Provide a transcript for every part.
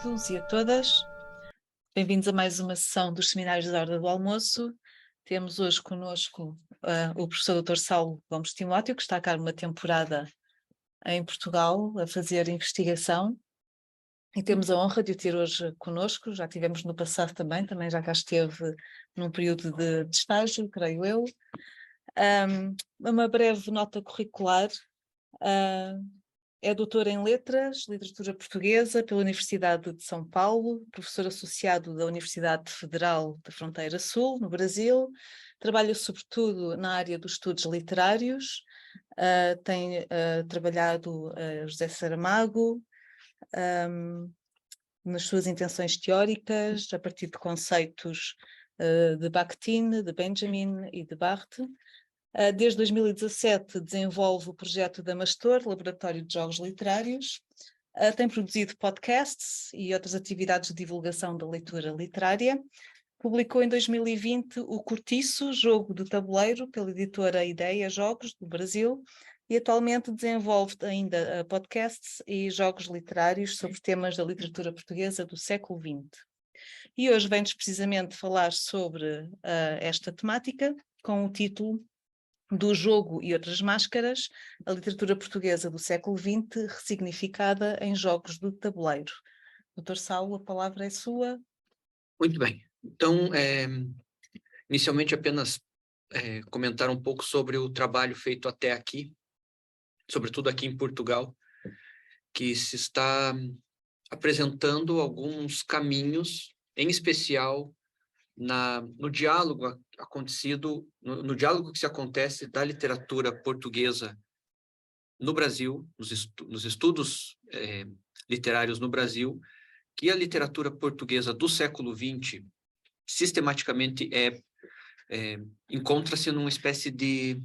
todos e a todas. Bem-vindos a mais uma sessão dos Seminários da Hora do Almoço. Temos hoje connosco o professor Dr. Saulo Gomes Timóteo, que está cá uma temporada em Portugal a fazer investigação. E temos a honra de o ter hoje connosco. Já tivemos no passado também já cá esteve num período de estágio, creio eu. Uma breve nota curricular. É doutor em Letras, Literatura Portuguesa pela Universidade de São Paulo, professor associado da Universidade Federal da Fronteira Sul, no Brasil. Trabalha sobretudo na área dos estudos literários. Tem trabalhado José Saramago nas suas intenções teóricas, a partir de conceitos de Bakhtin, de Benjamin e de Barthes. Desde 2017 desenvolve o projeto da Mastor, Laboratório de Jogos Literários. Tem produzido podcasts e outras atividades de divulgação da leitura literária. Publicou em 2020 o Cortiço, jogo de tabuleiro, pela editora Ideia Jogos, do Brasil, e atualmente desenvolve ainda podcasts e jogos literários sobre temas da literatura portuguesa do século XX. E hoje vem-nos precisamente falar sobre esta temática, com o título do Jogo e Outras Máscaras, a literatura portuguesa do século XX, ressignificada em jogos de tabuleiro. Dr. Saulo, a palavra é sua. Muito bem. Então, inicialmente apenas comentar um pouco sobre o trabalho feito até aqui, sobretudo aqui em Portugal, que se está apresentando alguns caminhos, em especial no diálogo acontecido, no diálogo que se acontece da literatura portuguesa no Brasil, nos estudos literários no Brasil, que a literatura portuguesa do século XX sistematicamente encontra-se numa espécie de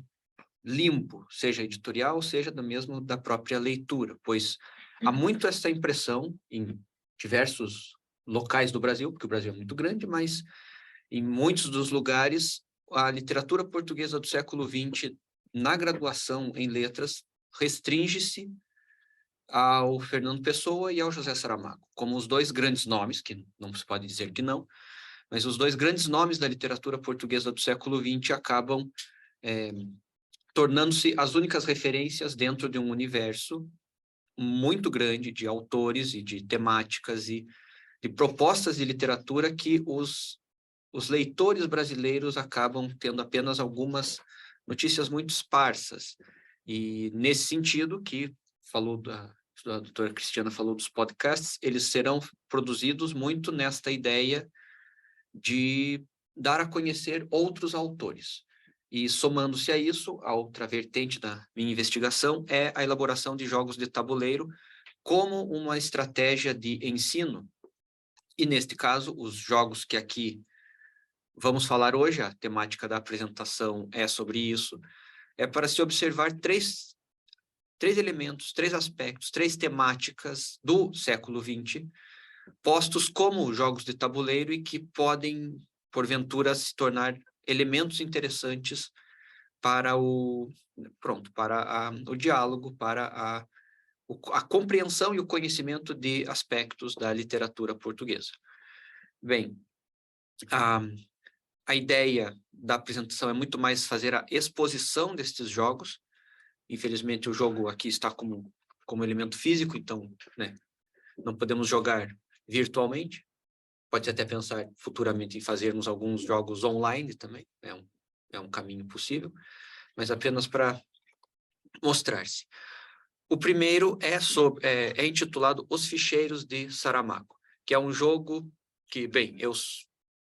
limbo, seja editorial, seja mesmo da própria leitura, pois há muito essa impressão em diversos locais do Brasil, porque o Brasil é muito grande, mas em muitos dos lugares, a literatura portuguesa do século XX, na graduação em letras, restringe-se ao Fernando Pessoa e ao José Saramago, como os dois grandes nomes, que não se pode dizer que não, mas os dois grandes nomes da literatura portuguesa do século XX acabam tornando-se as únicas referências dentro de um universo muito grande de autores e de temáticas e de propostas de literatura que os leitores brasileiros acabam tendo apenas algumas notícias muito esparsas. E nesse sentido que a doutora Cristiana falou dos podcasts, eles serão produzidos muito nesta ideia de dar a conhecer outros autores. E somando-se a isso, a outra vertente da minha investigação é a elaboração de jogos de tabuleiro como uma estratégia de ensino. E neste caso, os jogos que aqui vamos falar hoje, a temática da apresentação é sobre isso, é para se observar três elementos, três aspectos, três temáticas do século XX, postos como jogos de tabuleiro e que podem, porventura, se tornar elementos interessantes para o diálogo, para a compreensão e o conhecimento de aspectos da literatura portuguesa. Bem, a ideia da apresentação é muito mais fazer a exposição destes jogos. Infelizmente, o jogo aqui está como elemento físico, então, não podemos jogar virtualmente. Pode até pensar futuramente em fazermos alguns jogos online também, é um caminho possível, mas apenas para mostrar-se. O primeiro é intitulado Os Ficheiros de Saramago, que é um jogo que, bem, eu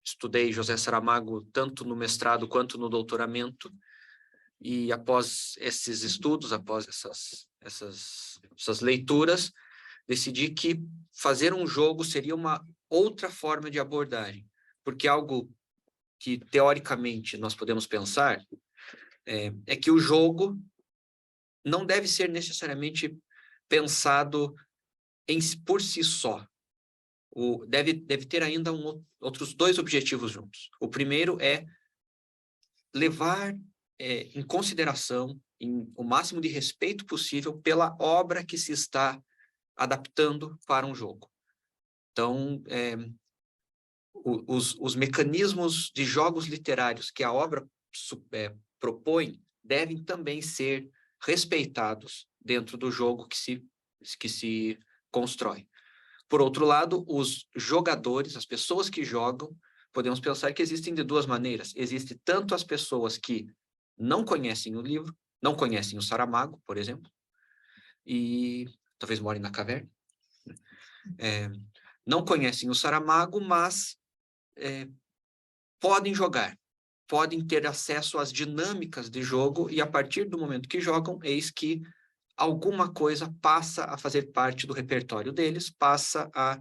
estudei José Saramago tanto no mestrado quanto no doutoramento, e após esses estudos, após essas leituras, decidi que fazer um jogo seria uma outra forma de abordagem, porque algo que, teoricamente, nós podemos pensar é que o jogo não deve ser necessariamente pensado por si só. Deve ter ainda outros dois objetivos juntos. O primeiro é levar em consideração, o máximo de respeito possível pela obra que se está adaptando para um jogo. Então, os mecanismos de jogos literários que a obra propõe devem também ser respeitados dentro do jogo que se constrói. Por outro lado, os jogadores, as pessoas que jogam, podemos pensar que existem de duas maneiras. Existe tanto as pessoas que não conhecem o livro, não conhecem o Saramago, por exemplo, e talvez morem na caverna, não conhecem o Saramago, mas podem jogar, podem ter acesso às dinâmicas de jogo, e a partir do momento que jogam, eis que alguma coisa passa a fazer parte do repertório deles, passa a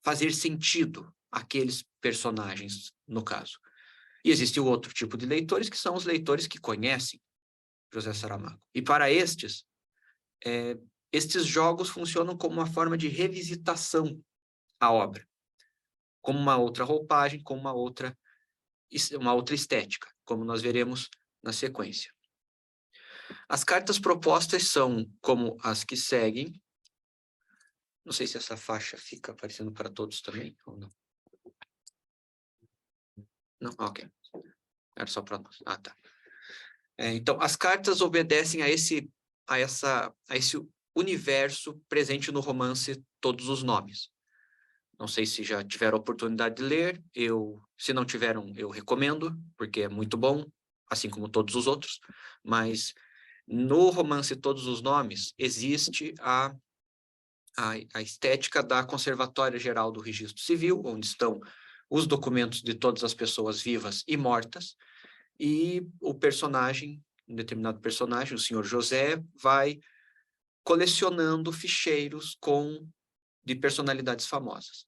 fazer sentido aqueles personagens, no caso. E existe o outro tipo de leitores, que são os leitores que conhecem José Saramago. E para estes jogos funcionam como uma forma de revisitação à obra, como uma outra roupagem, como uma outra estética, como nós veremos na sequência. As cartas propostas são como as que seguem. Não sei se essa faixa fica aparecendo para todos também, ou não. Não? Ok. Era só para nós. Ah, tá. Então, as cartas obedecem a esse universo presente no romance Todos os Nomes. Não sei se já tiveram a oportunidade de ler. Se não tiveram, eu recomendo, porque é muito bom, assim como todos os outros. Mas no romance Todos os Nomes existe a estética da Conservatória Geral do Registro Civil, onde estão os documentos de todas as pessoas vivas e mortas, e o personagem, um determinado personagem, o senhor José, vai colecionando ficheiros de personalidades famosas.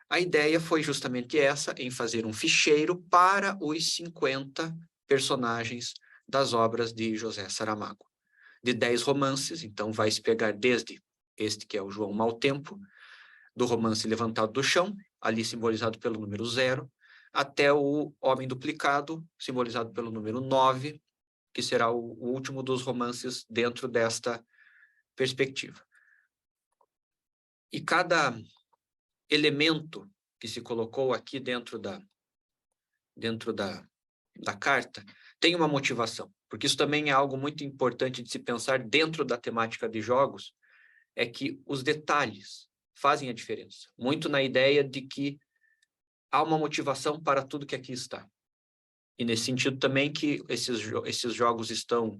A ideia foi justamente essa, em fazer um ficheiro para os 50 personagens das obras de José Saramago. De 10 romances, então vai se pegar desde este que é o João Mau Tempo, do romance Levantado do Chão, ali simbolizado pelo número 0, até o Homem Duplicado, simbolizado pelo número 9, que será o último dos romances dentro desta perspectiva. E cada elemento que se colocou aqui dentro da carta tem uma motivação, porque isso também é algo muito importante de se pensar dentro da temática de jogos, é que os detalhes fazem a diferença. Muito na ideia de que há uma motivação para tudo que aqui está. E nesse sentido também que esses jogos estão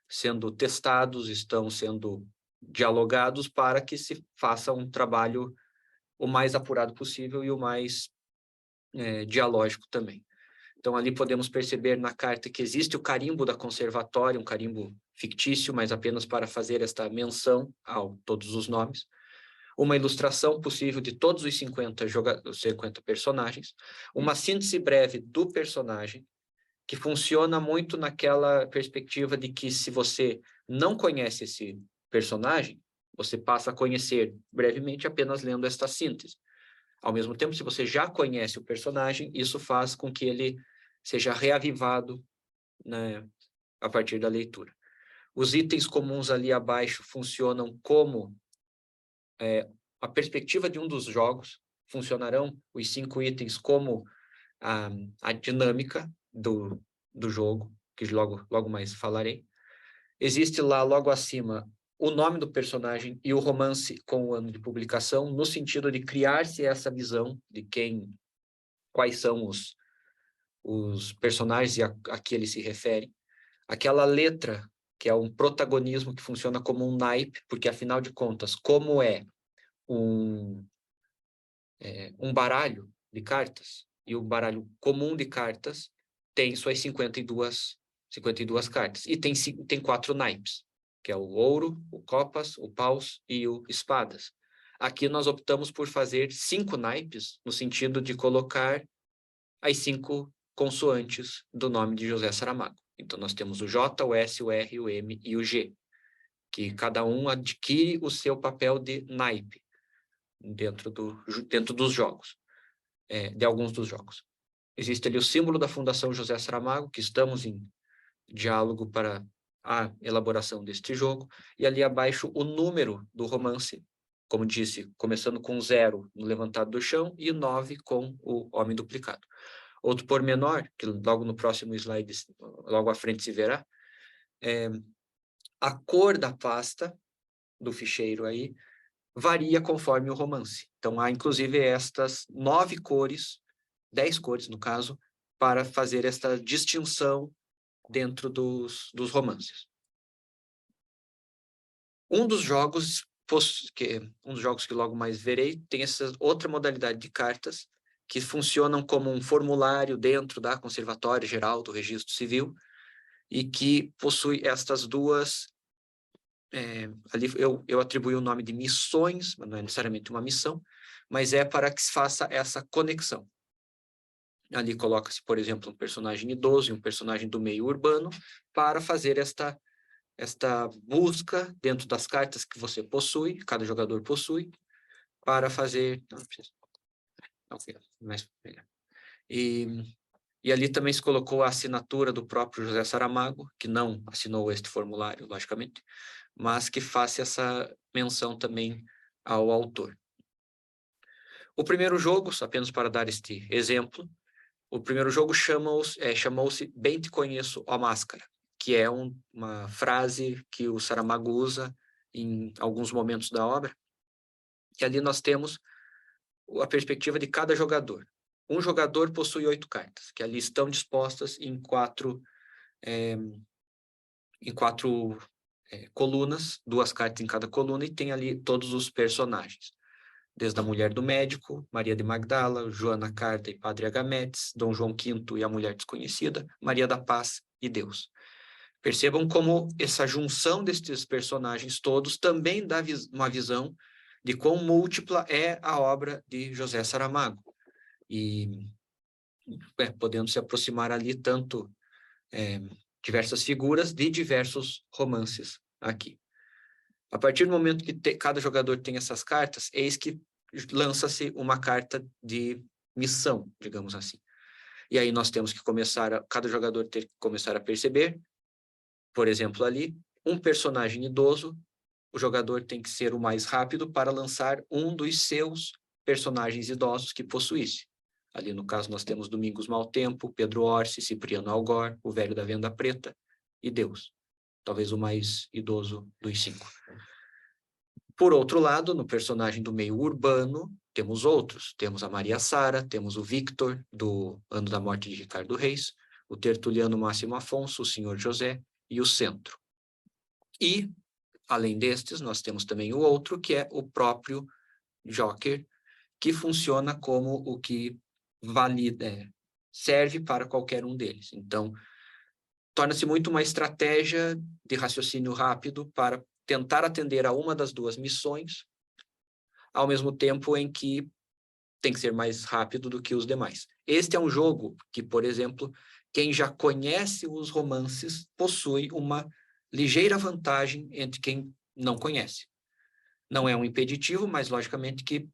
sendo testados, estão sendo dialogados para que se faça um trabalho o mais apurado possível e o mais dialógico também. Então, ali podemos perceber na carta que existe o carimbo da conservatória, um carimbo fictício, mas apenas para fazer esta menção a todos os nomes. Uma ilustração possível de todos os 50 personagens. Uma síntese breve do personagem, que funciona muito naquela perspectiva de que se você não conhece esse personagem, você passa a conhecer brevemente apenas lendo esta síntese. Ao mesmo tempo, se você já conhece o personagem, isso faz com que ele seja reavivado, né, a partir da leitura. Os itens comuns ali abaixo funcionam como a perspectiva de um dos jogos, funcionarão os 5 itens como a dinâmica do jogo, que logo mais falarei. Existe lá, logo acima, o nome do personagem e o romance com o ano de publicação, no sentido de criar-se essa visão de quais são os personagens a que ele se refere. Aquela letra, que é um protagonismo que funciona como um naipe, porque, afinal de contas, como é um baralho de cartas, e o baralho comum de cartas tem suas 52 cartas, e tem 4 naipes, que é o ouro, o copas, o paus e o espadas. Aqui nós optamos por fazer 5 naipes, no sentido de colocar as 5 consoantes do nome de José Saramago. Então, nós temos o J, o S, o R, o M e o G, que cada um adquire o seu papel de naipe dentro dos jogos, de alguns dos jogos. Existe ali o símbolo da Fundação José Saramago, que estamos em diálogo para a elaboração deste jogo, e ali abaixo o número do romance, como disse, começando com 0 no levantado do chão e 9 com o homem duplicado. Outro pormenor, que logo no próximo slide, logo à frente se verá, a cor da pasta do ficheiro aí varia conforme o romance. Então, há inclusive estas 9 cores, 10 cores no caso, para fazer esta distinção dentro dos romances. Um dos jogos que logo mais verei tem essa outra modalidade de cartas que funcionam como um formulário dentro da Conservatória Geral do Registro Civil e que possui estas duas, ali eu atribuí o nome de missões, mas não é necessariamente uma missão, mas é para que se faça essa conexão. Ali coloca-se, por exemplo, um personagem idoso e um personagem do meio urbano para fazer esta busca dentro das cartas que você possui, cada jogador possui, para fazer... Não precisa. Ok, mais melhor. E ali também se colocou a assinatura do próprio José Saramago, que não assinou este formulário, logicamente, mas que faça essa menção também ao autor. O primeiro jogo, apenas para dar este exemplo, o primeiro jogo chamou-se Bem Te Conheço, ó Máscara, que é uma frase que o Saramago usa em alguns momentos da obra, e ali nós temos a perspectiva de cada jogador. Um jogador possui 8 cartas, que ali estão dispostas em quatro colunas, 2 cartas em cada coluna, e tem ali todos os personagens. Desde a mulher do médico, Maria de Magdala, Joana Carta e Padre Agamedes, Dom João V e a mulher desconhecida, Maria da Paz e Deus. Percebam como essa junção destes personagens todos também dá uma visão de quão múltipla é a obra de José Saramago. E podendo se aproximar ali tanto diversas figuras de diversos romances aqui. A partir do momento que cada jogador tem essas cartas, eis que lança-se uma carta de missão, digamos assim. E aí nós temos que cada jogador ter que começar a perceber, por exemplo, ali, um personagem idoso, o jogador tem que ser o mais rápido para lançar um dos seus personagens idosos que possuísse. Ali, no caso, nós temos Domingos Mau Tempo, Pedro Orsi, Cipriano Algor, o Velho da Venda Preta e Deus. Talvez o mais idoso dos 5. Por outro lado, no personagem do meio urbano, temos outros. Temos a Maria Sara, temos o Victor, do Ano da Morte de Ricardo Reis, o Tertuliano Máximo Afonso, o Senhor José e o Centro. E, além destes, nós temos também o outro, que é o próprio Joker, que funciona como o que serve para qualquer um deles. Então, torna-se muito uma estratégia de raciocínio rápido para tentar atender a uma das duas missões, ao mesmo tempo em que tem que ser mais rápido do que os demais. Este é um jogo que, por exemplo, quem já conhece os romances possui uma ligeira vantagem entre quem não conhece. Não é um impeditivo, mas logicamente que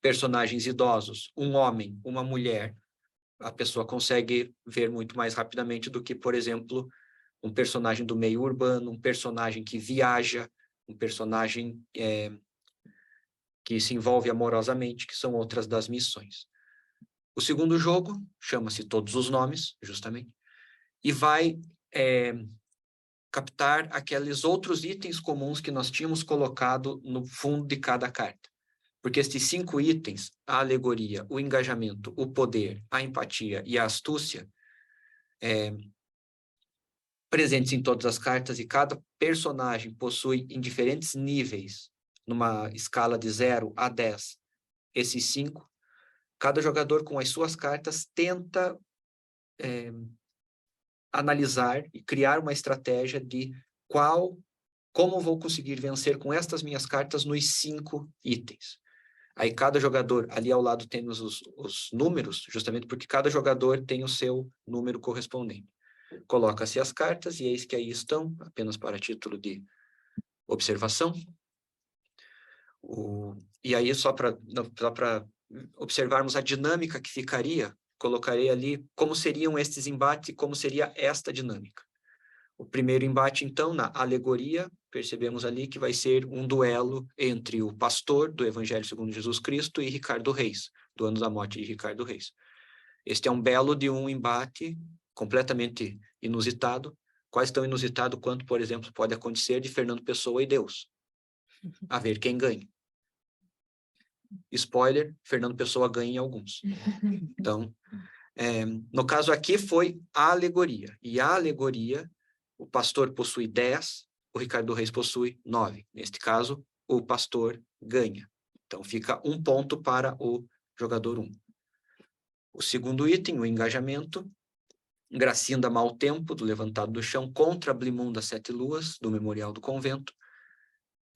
personagens idosos, um homem, uma mulher, a pessoa consegue ver muito mais rapidamente do que, por exemplo, um personagem do meio urbano, um personagem que viaja, um personagem que se envolve amorosamente, que são outras das missões. O segundo jogo chama-se Todos os Nomes, justamente, e vai captar aqueles outros itens comuns que nós tínhamos colocado no fundo de cada carta. Porque estes 5 itens, a alegoria, o engajamento, o poder, a empatia e a astúcia, presentes em todas as cartas, e cada personagem possui em diferentes níveis, numa escala de 0 a 10, esses 5, cada jogador com as suas cartas tenta analisar e criar uma estratégia de como vou conseguir vencer com estas minhas cartas nos 5 itens. Aí cada jogador, ali ao lado temos os números, justamente porque cada jogador tem o seu número correspondente. Coloca-se as cartas e eis que aí estão, apenas para título de observação. E aí, só para observarmos a dinâmica que ficaria, colocarei ali como seriam estes embates e como seria esta dinâmica. O primeiro embate, então, na alegoria, percebemos ali que vai ser um duelo entre o pastor do Evangelho segundo Jesus Cristo e Ricardo Reis, do ano da morte de Ricardo Reis. Este é um belo de um embate completamente inusitado, quase tão inusitado quanto, por exemplo, pode acontecer de Fernando Pessoa e Deus. A ver quem ganha. Spoiler, Fernando Pessoa ganha em alguns. Então, no caso aqui foi a alegoria. E a alegoria, o pastor possui 10, o Ricardo Reis possui 9. Neste caso, o pastor ganha. Então, fica 1 ponto para o jogador 1. O segundo item, o engajamento. Gracinda Mau Tempo, do Levantado do Chão, contra Blimunda Sete Luas, do Memorial do Convento.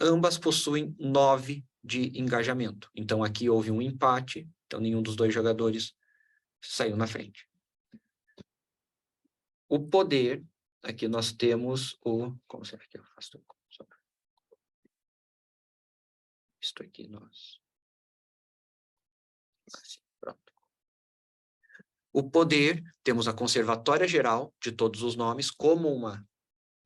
Ambas possuem 9 de engajamento. Então, aqui houve um empate, então nenhum dos dois jogadores saiu na frente. O poder, aqui nós temos o... Como será que eu faço? Isto aqui nós... Assim, pronto. O poder, temos a Conservatória Geral, de todos os nomes, como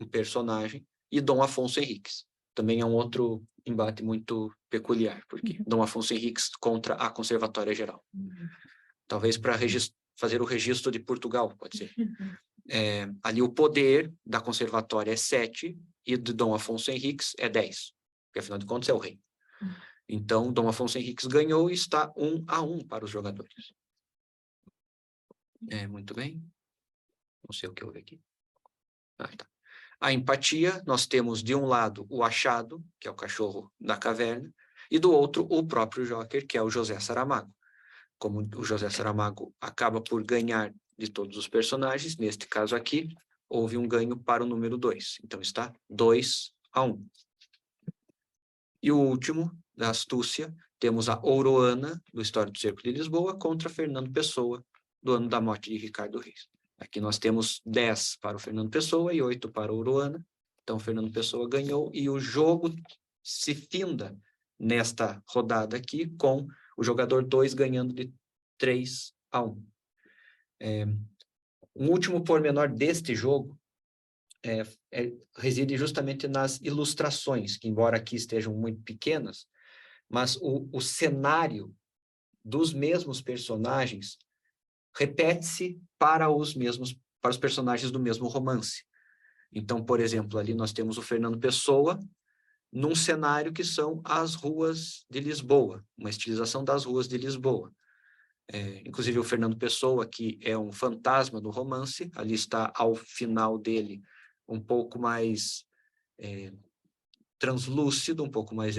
um personagem, e Dom Afonso Henriques. Também é um outro embate muito peculiar, porque Dom Afonso Henriques contra a Conservatória Geral. Talvez para fazer o registro de Portugal, pode ser. Ali o poder da Conservatória é 7 e de Dom Afonso Henriques é 10, porque afinal de contas é o rei. Então, Dom Afonso Henriques ganhou e está 1-1 para os jogadores. Muito bem. Não sei o que houve aqui. Tá. A empatia, nós temos de um lado o achado, que é o cachorro da caverna, e do outro o próprio Joker, que é o José Saramago. Como o José Saramago acaba por ganhar de todos os personagens, neste caso aqui, houve um ganho para o número 2. Então está 2-1. E o último, da astúcia, temos a Ouroana, do História do Cerco de Lisboa, contra Fernando Pessoa, do ano da morte de Ricardo Reis. Aqui nós temos 10 para o Fernando Pessoa e 8 para o Ouroana. Então, o Fernando Pessoa ganhou e o jogo se finda nesta rodada aqui com o jogador 2 ganhando de 3-1. Um último pormenor deste jogo reside justamente nas ilustrações, que embora aqui estejam muito pequenas, mas o cenário dos mesmos personagens repete-se para os personagens do mesmo romance. Então, por exemplo, ali nós temos o Fernando Pessoa num cenário que são as ruas de Lisboa, uma estilização das ruas de Lisboa. Inclusive o Fernando Pessoa, que é um fantasma no romance, ali está ao final dele um pouco mais translúcido, um pouco mais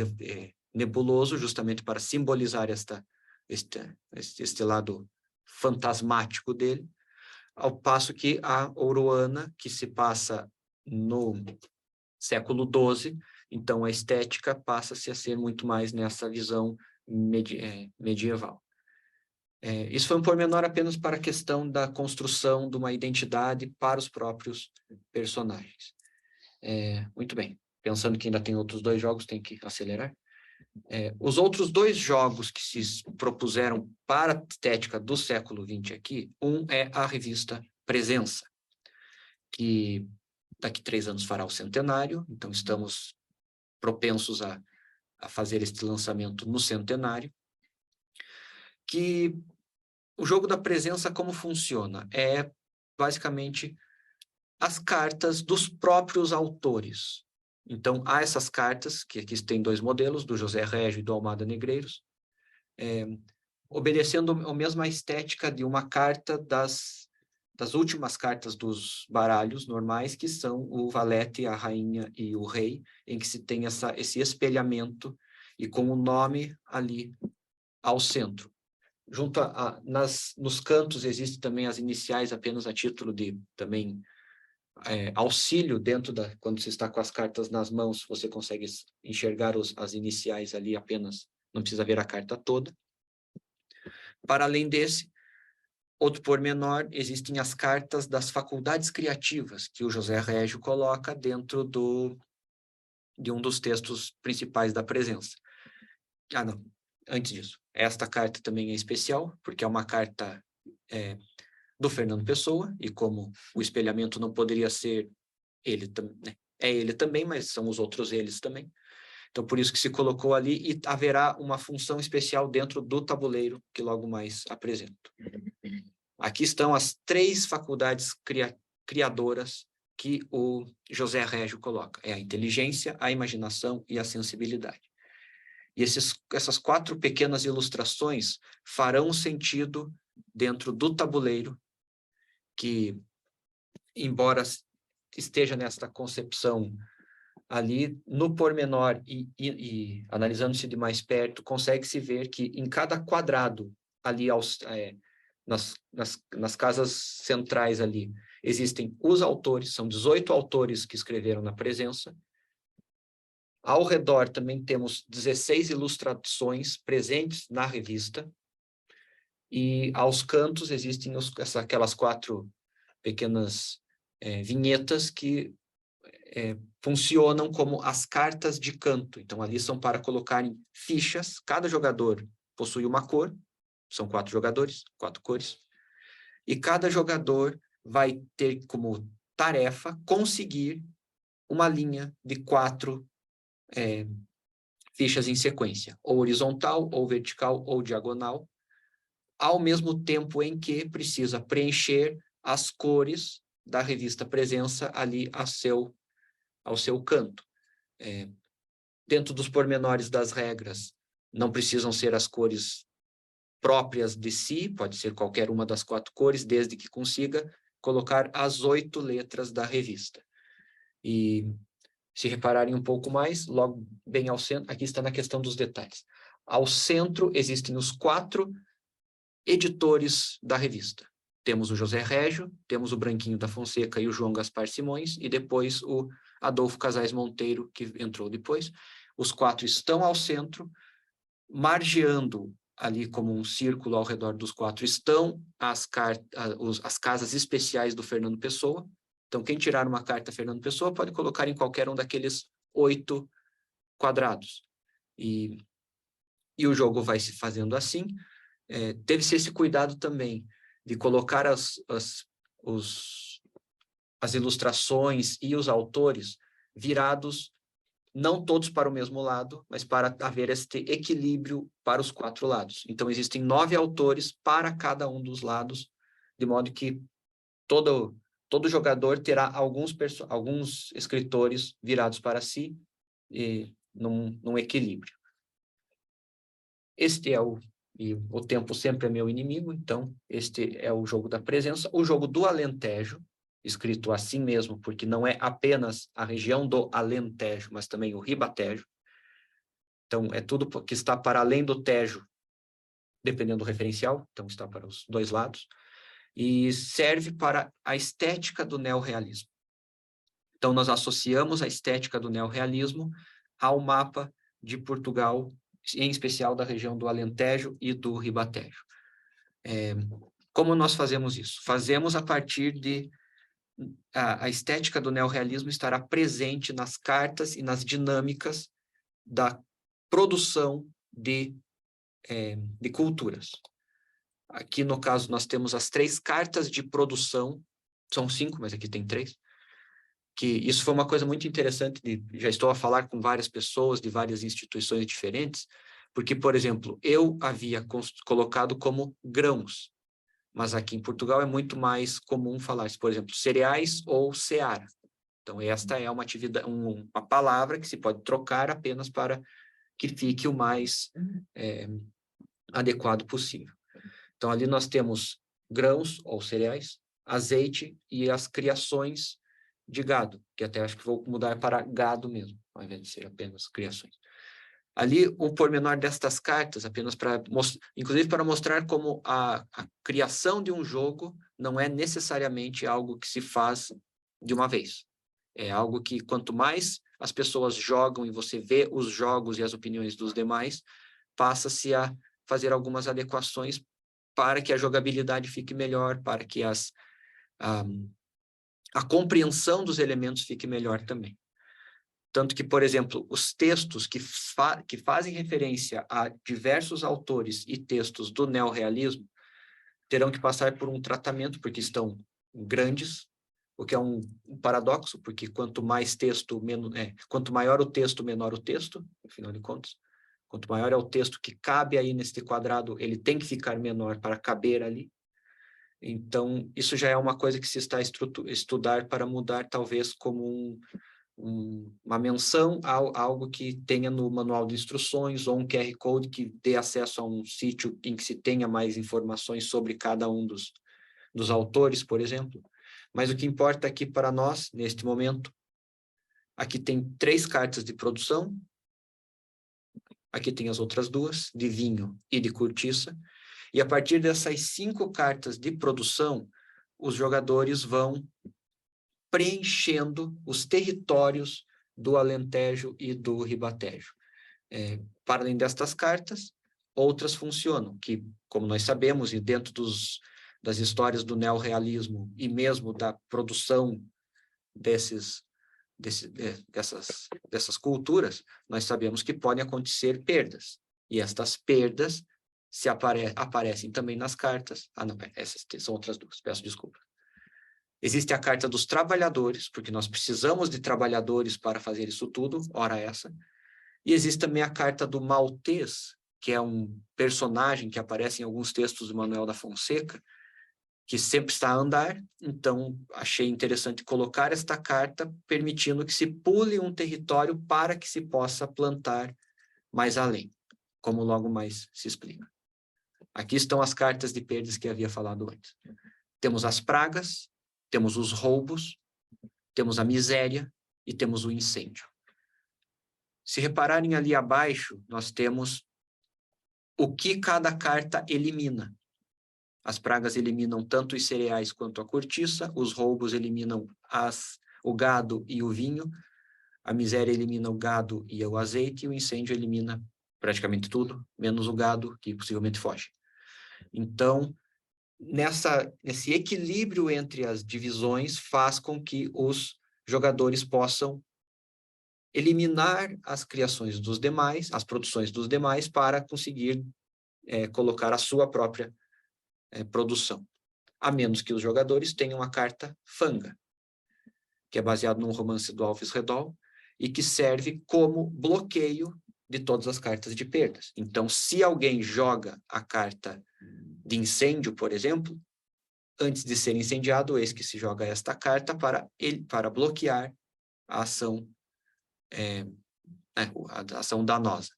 nebuloso, justamente para simbolizar este lado fantasmático dele, ao passo que a Ouroana, que se passa no século XII, então a estética passa-se a ser muito mais nessa visão medieval. Isso foi um pormenor apenas para a questão da construção de uma identidade para os próprios personagens. Muito bem. Pensando que ainda tem outros 2 jogos, tem que acelerar. Os outros 2 jogos que se propuseram para a estética do século XX aqui, um é a revista Presença, que daqui 3 anos fará o centenário, então estamos propensos a fazer este lançamento no centenário, que o jogo da Presença, como funciona? É basicamente as cartas dos próprios autores. Então, há essas cartas, que aqui tem 2 modelos, do José Régio e do Almada Negreiros, obedecendo a mesma estética de uma carta das últimas cartas dos baralhos normais, que são o valete, a rainha e o rei, em que se tem esse espelhamento e com o nome ali ao centro. Junto nos cantos existem também as iniciais apenas a título de também auxílio quando você está com as cartas nas mãos, você consegue enxergar as iniciais ali apenas, não precisa ver a carta toda. Para além desse, outro pormenor, existem as cartas das faculdades criativas, que o José Régio coloca dentro de um dos textos principais da Presença. Não, antes disso, esta carta também é especial, porque é uma carta do Fernando Pessoa, e como o espelhamento não poderia ser ele também, né? É ele também, mas são os outros eles também. Então, por isso que se colocou ali, e haverá uma função especial dentro do tabuleiro, que logo mais apresento. Aqui estão as 3 faculdades criadoras que o José Régio coloca. É a inteligência, a imaginação e a sensibilidade. E essas 4 pequenas ilustrações farão sentido dentro do tabuleiro, que, embora esteja nesta concepção ali, no pormenor e analisando-se de mais perto, consegue-se ver que em cada quadrado, ali nas casas centrais ali, existem os autores, são 18 autores que escreveram na presença. Ao redor também temos 16 ilustrações presentes na revista, e aos cantos existem aquelas 4 pequenas vinhetas que funcionam como as cartas de canto. Então, ali são para colocarem fichas. Cada jogador possui uma cor, são 4 jogadores, 4 cores, e cada jogador vai ter como tarefa conseguir uma linha de 4 fichas em sequência, ou horizontal, ou vertical, ou diagonal, ao mesmo tempo em que precisa preencher as cores da revista Presença ali ao seu canto. Dentro dos pormenores das regras, não precisam ser as cores próprias de si, pode ser qualquer uma das 4 cores, desde que consiga colocar as 8 letras da revista. E se repararem um pouco mais, logo bem ao centro, aqui está na questão dos detalhes. Ao centro existem os 4 editores da revista. Temos o José Régio, temos o Branquinho da Fonseca e o João Gaspar Simões, e depois o Adolfo Casais Monteiro, que entrou depois. Os 4 estão ao centro, margeando ali como um círculo ao redor dos 4 estão as casas especiais do Fernando Pessoa. Então, quem tirar uma carta Fernando Pessoa pode colocar em qualquer um daqueles 8 quadrados. E o jogo vai se fazendo assim. Teve-se esse cuidado também de colocar as ilustrações e os autores virados, não todos para o mesmo lado, mas para haver este equilíbrio para os 4 lados. Então, existem 9 autores para cada um dos lados, de modo que todo jogador terá alguns escritores virados para si, num equilíbrio. E o tempo sempre é meu inimigo, então este é o jogo da presença. O jogo do Alentejo, escrito assim mesmo, porque não é apenas a região do Alentejo, mas também o Ribatejo. Então, é tudo que está para além do Tejo, dependendo do referencial, então está para os 2 lados, e serve para a estética do neorrealismo. Então, nós associamos a estética do neorrealismo ao mapa de Portugal, em especial da região do Alentejo e do Ribatejo. Como nós fazemos isso? Fazemos a partir de a estética do neorrealismo estará presente nas cartas e nas dinâmicas da produção de culturas. Aqui, no caso, nós temos as 3 cartas de produção, são 5, mas aqui tem 3, que isso foi uma coisa muito interessante, já estou a falar com várias pessoas de várias instituições diferentes, porque, por exemplo, eu havia colocado como grãos, mas aqui em Portugal é muito mais comum falar, por exemplo, cereais ou seara. Então, esta é uma atividade, uma palavra que se pode trocar apenas para que fique o mais adequado possível. Então, ali nós temos grãos ou cereais, azeite e as criações de gado, que até acho que vou mudar para gado mesmo, ao invés de ser apenas criações. Ali, o pormenor destas cartas, apenas para inclusive para mostrar como a criação de um jogo não é necessariamente algo que se faz de uma vez. É algo que, quanto mais as pessoas jogam e você vê os jogos e as opiniões dos demais, passa-se a fazer algumas adequações para que a jogabilidade fique melhor, para que a compreensão dos elementos fique melhor também. Tanto que, por exemplo, os textos que fazem referência a diversos autores e textos do neorrealismo terão que passar por um tratamento, porque estão grandes, o que é um paradoxo, porque quanto mais texto, quanto maior o texto, menor o texto, afinal de contas. Quanto maior é o texto que cabe aí neste quadrado, ele tem que ficar menor para caber ali. Então, isso já é uma coisa que se está a estudar para mudar, talvez, como uma menção a algo que tenha no manual de instruções ou um QR Code que dê acesso a um sítio em que se tenha mais informações sobre cada um dos autores, por exemplo. Mas o que importa aqui para nós, neste momento, aqui tem 3 cartas de produção, aqui tem as outras 2, de vinho e de cortiça, e a partir dessas 5 cartas de produção, os jogadores vão preenchendo os territórios do Alentejo e do Ribatejo. Para além destas cartas, outras funcionam, que, como nós sabemos, e dentro das histórias do neorrealismo e mesmo da produção dessas culturas, nós sabemos que podem acontecer perdas. E estas perdas aparecem também nas cartas. Ah, não, essas são outras 2, peço desculpa. Existe a carta dos trabalhadores, porque nós precisamos de trabalhadores para fazer isso tudo, ora essa. E existe também a carta do Maltês, que é um personagem que aparece em alguns textos do Manuel da Fonseca, que sempre está a andar. Então, achei interessante colocar esta carta, permitindo que se pule um território para que se possa plantar mais além, como logo mais se explica. Aqui estão as cartas de perdas que havia falado antes. Temos as pragas, temos os roubos, temos a miséria e temos o incêndio. Se repararem ali abaixo, nós temos o que cada carta elimina. As pragas eliminam tanto os cereais quanto a cortiça, os roubos eliminam o gado e o vinho, a miséria elimina o gado e o azeite, e o incêndio elimina praticamente tudo, menos o gado, que possivelmente foge. Então, nesse equilíbrio entre as divisões, faz com que os jogadores possam eliminar as criações dos demais, as produções dos demais, para conseguir colocar a sua própria produção. A menos que os jogadores tenham a carta Fanga, que é baseado num romance do Alves Redol, e que serve como bloqueio de todas as cartas de perdas. Então, se alguém joga a carta de incêndio, por exemplo, antes de ser incendiado, eis que se joga esta carta para bloquear a ação, a ação danosa.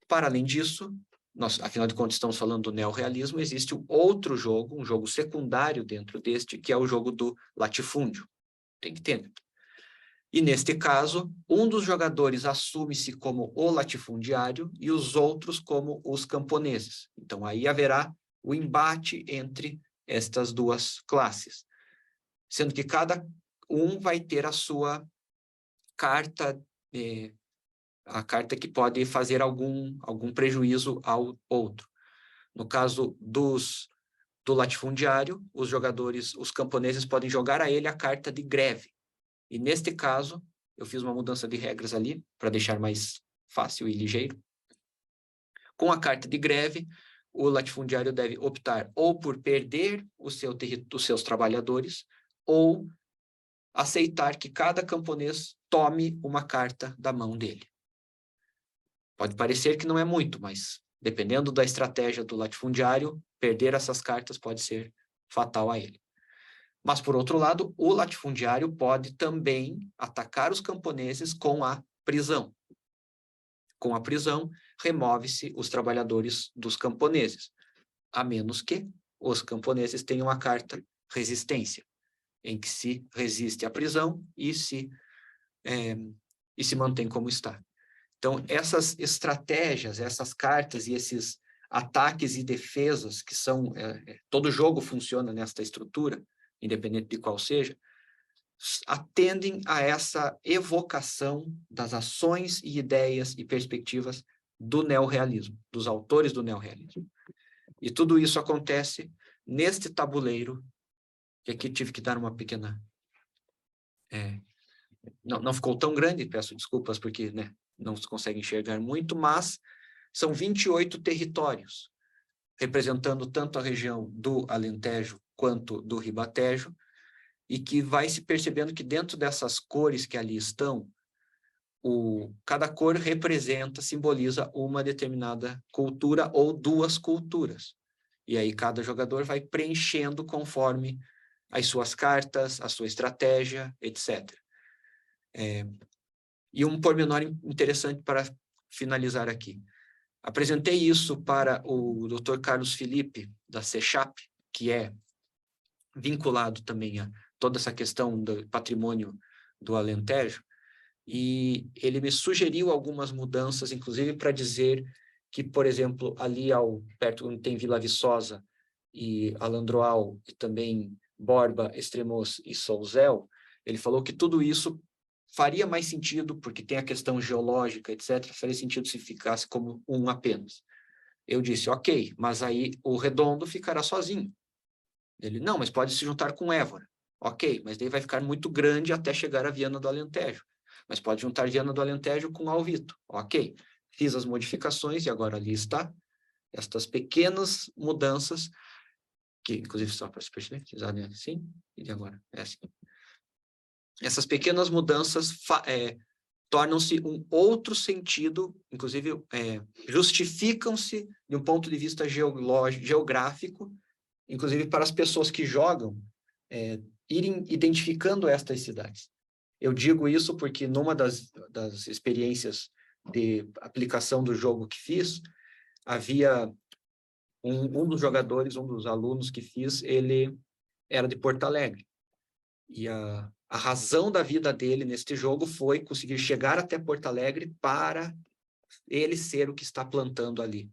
Para além disso, afinal de contas estamos falando do neorrealismo, existe outro jogo, um jogo secundário dentro deste, que é o jogo do latifúndio. Tem que ter. E neste caso, um dos jogadores assume-se como o latifundiário e os outros como os camponeses. Então aí haverá o embate entre estas 2 classes, sendo que cada um vai ter a sua carta, a carta que pode fazer algum prejuízo ao outro. No caso do latifundiário, os camponeses podem jogar a ele a carta de greve. E neste caso, eu fiz uma mudança de regras ali, para deixar mais fácil e ligeiro. Com a carta de greve, o latifundiário deve optar ou por perder os seus trabalhadores, ou aceitar que cada camponês tome uma carta da mão dele. Pode parecer que não é muito, mas dependendo da estratégia do latifundiário, perder essas cartas pode ser fatal a ele. Mas, por outro lado, o latifundiário pode também atacar os camponeses com a prisão. Com a prisão, remove-se os trabalhadores dos camponeses, a menos que os camponeses tenham a carta resistência, em que se resiste à prisão e se mantém como está. Então, essas estratégias, essas cartas e esses ataques e defesas, que são... todo jogo funciona nesta estrutura, independente de qual seja, atendem a essa evocação das ações e ideias e perspectivas do neorrealismo, dos autores do neorrealismo. E tudo isso acontece neste tabuleiro, que aqui tive que dar uma pequena... não ficou tão grande, peço desculpas, porque não se consegue enxergar muito, mas são 28 territórios, representando tanto a região do Alentejo quanto do Ribatejo, e que vai se percebendo que dentro dessas cores que ali estão, cada cor representa, simboliza uma determinada cultura ou duas culturas. E aí cada jogador vai preenchendo conforme as suas cartas, a sua estratégia, etc. E um pormenor interessante para finalizar aqui. Apresentei isso para o Dr. Carlos Felipe, da CECHAP, que é vinculado também a toda essa questão do patrimônio do Alentejo, e ele me sugeriu algumas mudanças, inclusive para dizer que, por exemplo, ali perto onde tem Vila Viçosa e Alandroal, e também Borba, Estremoz e Souzel, ele falou que tudo isso faria mais sentido, porque tem a questão geológica, etc., faria sentido se ficasse como um apenas. Eu disse, ok, mas aí o Redondo ficará sozinho. Ele, não, mas pode se juntar com Évora. Ok, mas daí vai ficar muito grande até chegar a Viana do Alentejo. Mas pode juntar Viana do Alentejo com Alvito. Ok, fiz as modificações e agora ali está. Estas pequenas mudanças, que inclusive só para se perceber, assim, e agora é assim. Essas pequenas mudanças tornam-se um outro sentido, inclusive justificam-se de um ponto de vista geográfico, inclusive para as pessoas que jogam, irem identificando estas cidades. Eu digo isso porque numa das experiências de aplicação do jogo que fiz, havia um dos jogadores, um dos alunos que fiz, ele era de Porto Alegre. E a razão da vida dele neste jogo foi conseguir chegar até Porto Alegre para ele ser o que está plantando ali.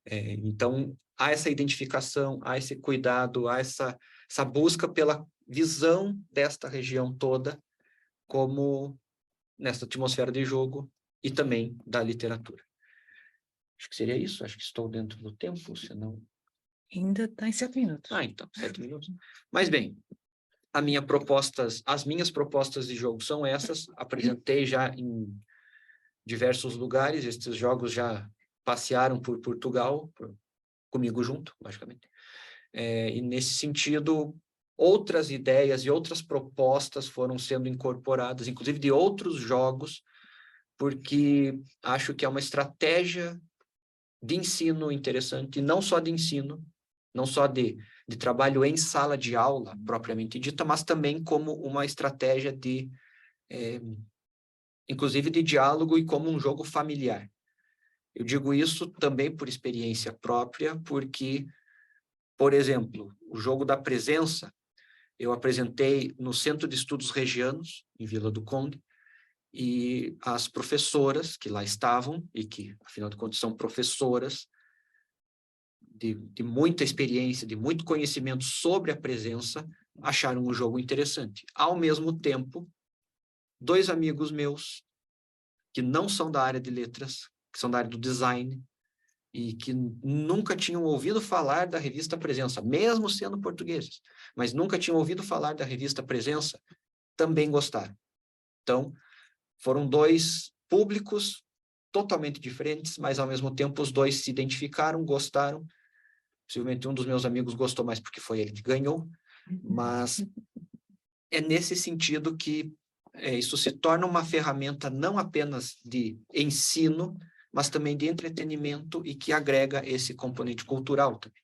Então, há essa identificação, há esse cuidado, há essa busca pela visão desta região toda como nessa atmosfera de jogo e também da literatura. Acho que seria isso. Acho que estou dentro do tempo, senão... Ainda tem 7 minutos. Então, 7 minutos. Mas bem, as minhas propostas de jogo são essas. Apresentei já em diversos lugares. Estes jogos já passearam por Portugal, comigo junto, logicamente. E nesse sentido, outras ideias e outras propostas foram sendo incorporadas, inclusive de outros jogos, porque acho que é uma estratégia de ensino interessante, e não só de ensino, não só de trabalho em sala de aula, propriamente dita, mas também como uma estratégia inclusive de diálogo e como um jogo familiar. Eu digo isso também por experiência própria, porque, por exemplo, o jogo da presença, eu apresentei no Centro de Estudos Regianos, em Vila do Conde, e as professoras que lá estavam, e que, afinal de contas, são professoras de muita experiência, de muito conhecimento sobre a presença, acharam o jogo interessante. Ao mesmo tempo, 2 amigos meus, que não são da área de letras, que são da área do design, e que nunca tinham ouvido falar da revista Presença, mesmo sendo portugueses, mas nunca tinham ouvido falar da revista Presença, também gostaram. Então, foram 2 públicos totalmente diferentes, mas ao mesmo tempo os 2 se identificaram, gostaram. Possivelmente um dos meus amigos gostou mais porque foi ele que ganhou, mas é nesse sentido que isso se torna uma ferramenta não apenas de ensino, mas também de entretenimento e que agrega esse componente cultural também.